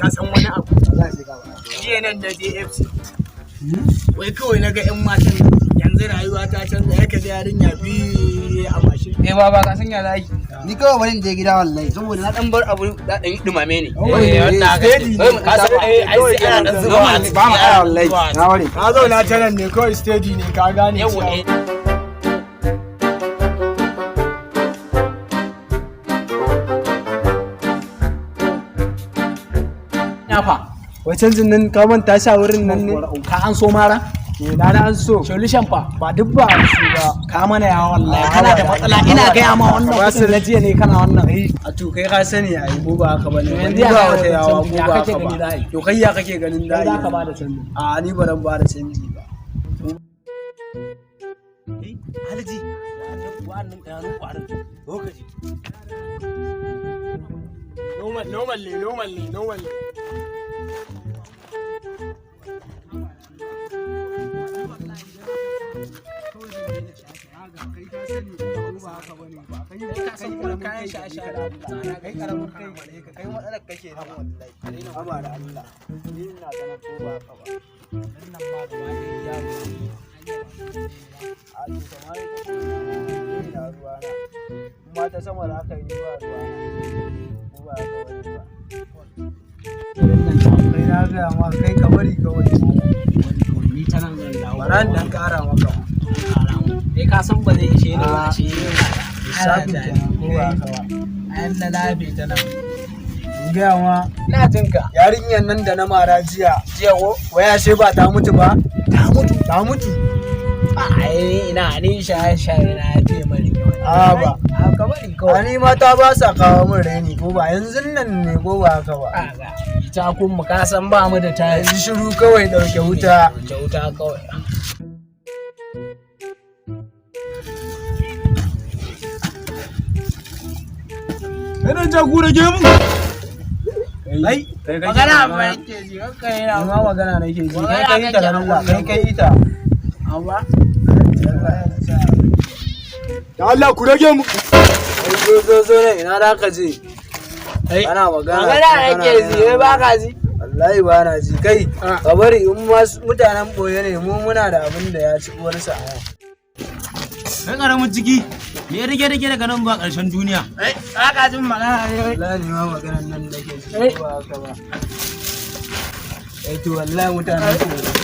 ka san wani abu jiya nan da JFC wai kawai na ga 'yan matan yanzu rayuwa ta canza ya kaga yarinya biyu a mashin ba ka sanya zaki ni kawai bari je gida wallahi saboda na dan bar abu da dan dumame ne ka san ana dan zuwa ba mu aya wallahi na ware ka zauna ta nan ne kawai steady ne ka gane cewa wai canjin nan ka manta sha wurin nan ne ka an so mara na an so solution fa ba duk ba su ba ka mana ya wallahi kana da matsala ina ga ya ma wannan wasu lajiya ne kana wannan a to kai ka sani ai ko ba haka bane yanzu ya wata yawa ko ba kake gani dai to kai ya kake ganin dai za ka ba da canji a ni ba ran ba da canji ba Alhaji wannan kananun kwarin lokaci normal kai karamin kai bane ka kai matsalar kake nan wallahi haba da Allah ni ina ganin ko ba ka ba nan ma gaba da ya a to kamar ina ruwa na kuma ta sama da aka yi ba ruwa ko ba ka wani ba kai na ga ma kai ka bari kawai ni ta nan zan dawo baran dan kara maka dai ka san ba zai ishe ni ba shi lissafin kenan ko ba ka ba ayan na labe ta nan gaya ma ina jin ka yarinyar nan da na mara jiya ko waya sai ba ta mutu ba ta mutu ai ina ni shaye na ce mari a ba haka bari ko ani mata ba sa kawo min raini ko ba yanzu nan ne ko ba haka ba ta kun mu ka san ba mu da ta yanzu shiru kawai dauke wuta kawai Kana jagora gemu. Ai, magana ba yake ji kai na ma magana nake ji. Kai ita da Allah, kai ita. amma da Allah ku rage mu Zo ne ina da ka je. Ana magana yake ji ba ka ji wallahi ba na ji kai ka bari in ma mutanen boye ne mu muna da abin da ya ci uwar sa. Kai karamin ciki me ya rage daga nan ba ƙarshen duniya. ka jin magana ne Wallahi ma maganar nan nake ji ba haka ba. To wallahi mutanen